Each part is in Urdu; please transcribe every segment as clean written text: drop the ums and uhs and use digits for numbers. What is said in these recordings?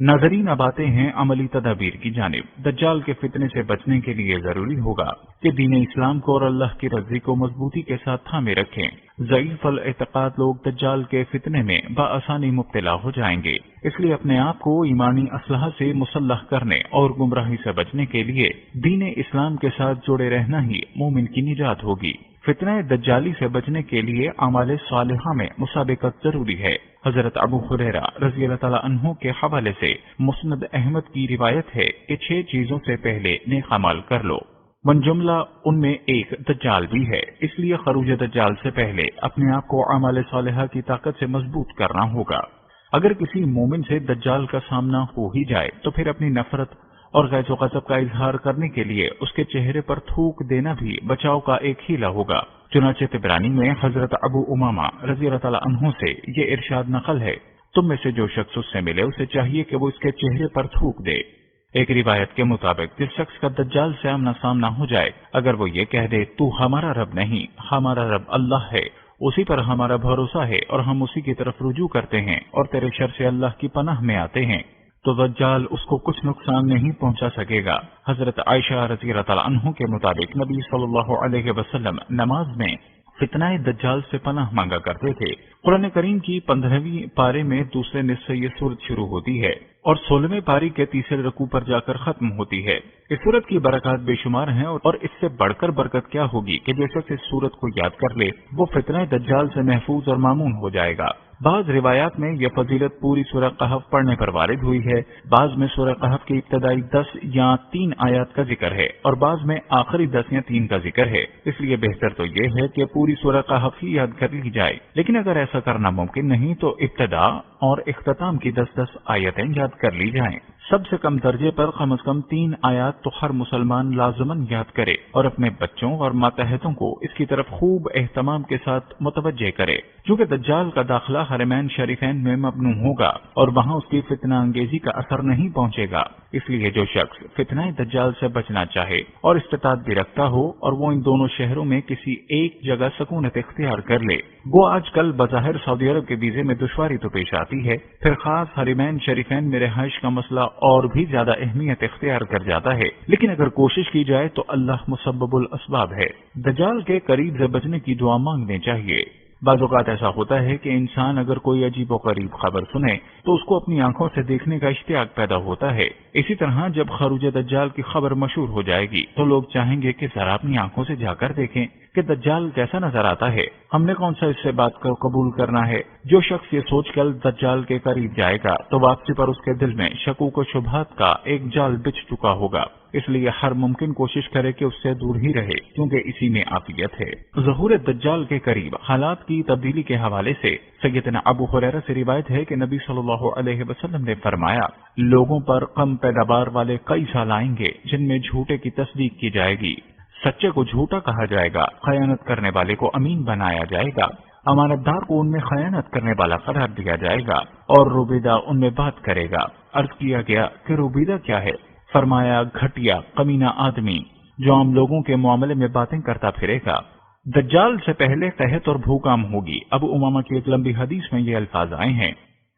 ناظرین اب آتے ہیں عملی تدابیر کی جانب۔ دجال کے فتنے سے بچنے کے لیے ضروری ہوگا کہ دین اسلام کو اور اللہ کی رضی کو مضبوطی کے ساتھ تھامے رکھیں۔ ضعیف الاعتقاد لوگ دجال کے فتنے میں بآسانی مبتلا ہو جائیں گے، اس لیے اپنے آپ کو ایمانی اسلحہ سے مسلح کرنے اور گمراہی سے بچنے کے لیے دین اسلام کے ساتھ جڑے رہنا ہی مومن کی نجات ہوگی۔ فتنہ دجالی سے بچنے کے لیے اعمال صالحہ میں مسابقت ضروری ہے۔ حضرت ابو ہریرہ رضی اللہ تعالیٰ عنہ کے حوالے سے مسند احمد کی روایت ہے کہ 6 چیزوں سے پہلے نیک اعمال کر لو، من جملہ ان میں ایک دجال بھی ہے، اس لیے خروج دجال سے پہلے اپنے آپ کو اعمال صالحہ کی طاقت سے مضبوط کرنا ہوگا۔ اگر کسی مومن سے دجال کا سامنا ہو ہی جائے تو پھر اپنی نفرت اور غیظ و غضب کا اظہار کرنے کے لیے اس کے چہرے پر تھوک دینا بھی بچاؤ کا ایک ہیلہ ہوگا۔ چنانچہ طبرانی میں حضرت ابو امامہ رضی اللہ تعالیٰ عنہ سے یہ ارشاد نقل ہے، تم میں سے جو شخص اس سے ملے اسے چاہیے کہ وہ اس کے چہرے پر تھوک دے۔ ایک روایت کے مطابق جس شخص کا دجال سے آمنا سامنا ہو جائے، اگر وہ یہ کہہ دے تو ہمارا رب نہیں، ہمارا رب اللہ ہے، اسی پر ہمارا بھروسہ ہے اور ہم اسی کی طرف رجوع کرتے ہیں اور تیرے شر سے اللہ کی پناہ میں آتے ہیں، تو دجال اس کو کچھ نقصان نہیں پہنچا سکے گا۔ حضرت عائشہ رضی اللہ تعالیٰ عنہ کے مطابق نبی صلی اللہ علیہ وسلم نماز میں فتنہ دجال سے پناہ مانگا کرتے تھے۔ قرآن کریم کی 15ویں پارے میں دوسرے نصف سے یہ سورت شروع ہوتی ہے اور 16ویں پاری کے تیسرے رکوع پر جا کر ختم ہوتی ہے۔ اس سورت کی برکات بے شمار ہیں اور اس سے بڑھ کر برکت کیا ہوگی کہ جو شخص اس سورت کو یاد کر لے وہ فتنہ دجال سے محفوظ اور مامون ہو جائے گا۔ بعض روایات میں یہ فضیلت پوری سورہ کہف پڑھنے پر وارد ہوئی ہے، بعض میں سورہ کہف کی ابتدائی 10 یا 3 آیات کا ذکر ہے اور بعض میں آخری 10 یا 3 کا ذکر ہے، اس لیے بہتر تو یہ ہے کہ پوری سورہ کہف ہی یاد کر لی جائے، لیکن اگر ایسا کرنا ممکن نہیں تو ابتدا اور اختتام کی 10 آیتیں یاد کر لی جائیں۔ سب سے کم درجے پر کم از کم 3 آیات تو ہر مسلمان لازماً یاد کرے اور اپنے بچوں اور ماتحتوں کو اس کی طرف خوب اہتمام کے ساتھ متوجہ کرے، کیونکہ دجال کا داخلہ حرمین شریفین میں ممنوع ہوگا اور وہاں اس کی فتنہ انگیزی کا اثر نہیں پہنچے گا۔ اس لیے جو شخص فتنہ دجال سے بچنا چاہے اور استطاعت بھی رکھتا ہو اور وہ ان دونوں شہروں میں کسی ایک جگہ سکونت اختیار کر لے، وہ آج کل بظاہر سعودی عرب کے ویزے میں دشواری تو پیش آتی ہے، پھر خاص حرمین شریفین میں رہائش کا مسئلہ اور بھی زیادہ اہمیت اختیار کر جاتا ہے، لیکن اگر کوشش کی جائے تو اللہ مسبب الاسباب ہے۔ دجال کے قریب سے بچنے کی دعا مانگنے چاہیے۔ بعض اوقات ایسا ہوتا ہے کہ انسان اگر کوئی عجیب و غریب خبر سنے تو اس کو اپنی آنکھوں سے دیکھنے کا اشتیاق پیدا ہوتا ہے۔ اسی طرح جب خروج دجال کی خبر مشہور ہو جائے گی تو لوگ چاہیں گے کہ ذرا اپنی آنکھوں سے جا کر دیکھیں کہ دجال کیسا نظر آتا ہے، ہم نے کون سا اس سے بات کو قبول کرنا ہے۔ جو شخص یہ سوچ کر دجال کے قریب جائے گا تو واپسی پر اس کے دل میں شکوک و شبہات کا ایک جال بچھ چکا ہوگا، اس لیے ہر ممکن کوشش کرے کہ اس سے دور ہی رہے، کیونکہ اسی میں عافیت ہے۔ ظہور دجال کے قریب حالات کی تبدیلی کے حوالے سے سیدنا ابو ہریرہ سے روایت ہے کہ نبی صلی اللہ علیہ وسلم نے فرمایا، لوگوں پر کم پیداوار والے کئی سال آئیں گے جن میں جھوٹے کی تصدیق کی جائے گی، سچے کو جھوٹا کہا جائے گا، خیانت کرنے والے کو امین بنایا جائے گا، امانت دار کو ان میں خیانت کرنے والا قرار دیا جائے گا اور روبیدہ ان میں بات کرے گا۔ عرض کیا گیا کہ روبیدہ کیا ہے؟ فرمایا، گھٹیا کمینہ آدمی جو عام لوگوں کے معاملے میں باتیں کرتا پھرے گا۔ دجال سے پہلے قحط اور بھوک عام ہوگی۔ ابو امامہ کی ایک لمبی حدیث میں یہ الفاظ آئے ہیں،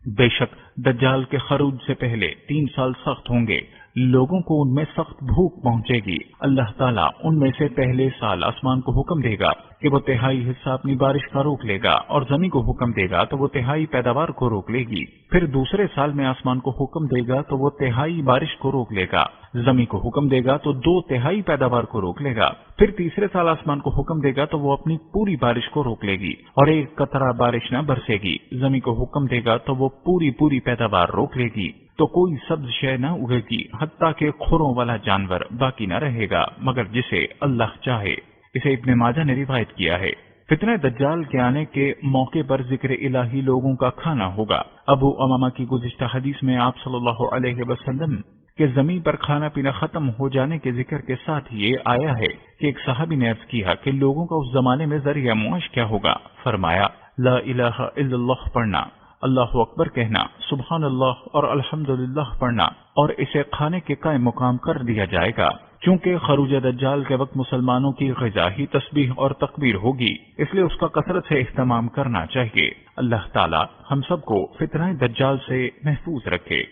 بے شک دجال کے خروج سے پہلے 3 سال سخت ہوں گے، لوگوں کو ان میں سخت بھوک پہنچے گی، اللہ تعالیٰ ان میں سے پہلے سال آسمان کو حکم دے گا کہ وہ 1/3 حصہ اپنی بارش کا روک لے گا اور زمین کو حکم دے گا تو وہ 1/3 پیداوار کو روک لے گی، پھر دوسرے سال میں آسمان کو حکم دے گا تو وہ 1/3 بارش کو روک لے گا، زمین کو حکم دے گا تو 2/3 پیداوار کو روک لے گا، پھر تیسرے سال آسمان کو حکم دے گا تو وہ اپنی پوری بارش کو روک لے گی اور ایک قطرہ بارش نہ برسے گی، زمین کو حکم دے گا تو وہ پوری پیداوار روک لے گی، تو کوئی سبز شے نہ اگے گی، حتیٰ کہ کھروں والا جانور باقی نہ رہے گا مگر جسے اللہ چاہے۔ اسے ابن ماجہ نے روایت کیا ہے۔ فتنہ دجال کے آنے کے موقع پر ذکر الہی لوگوں کا کھانا ہوگا۔ ابو امامہ کی گزشتہ حدیث میں آپ صلی اللہ علیہ وسلم کہ زمین پر کھانا پینا ختم ہو جانے کے ذکر کے ساتھ یہ آیا ہے کہ ایک صحابی نے عرض کیا کہ لوگوں کا اس زمانے میں ذریعہ معاش کیا ہوگا؟ فرمایا، لا الہ الا اللہ پڑھنا، اللہ اکبر کہنا، سبحان اللہ اور الحمدللہ پڑھنا، اور اسے کھانے کے قائم مقام کر دیا جائے گا، چونکہ خروج دجال کے وقت مسلمانوں کی غذا ہی تسبیح اور تکبیر ہوگی، اس لیے اس کا کثرت سے اہتمام کرنا چاہیے۔ اللہ تعالی ہم سب کو فتنہ دجال سے محفوظ رکھے۔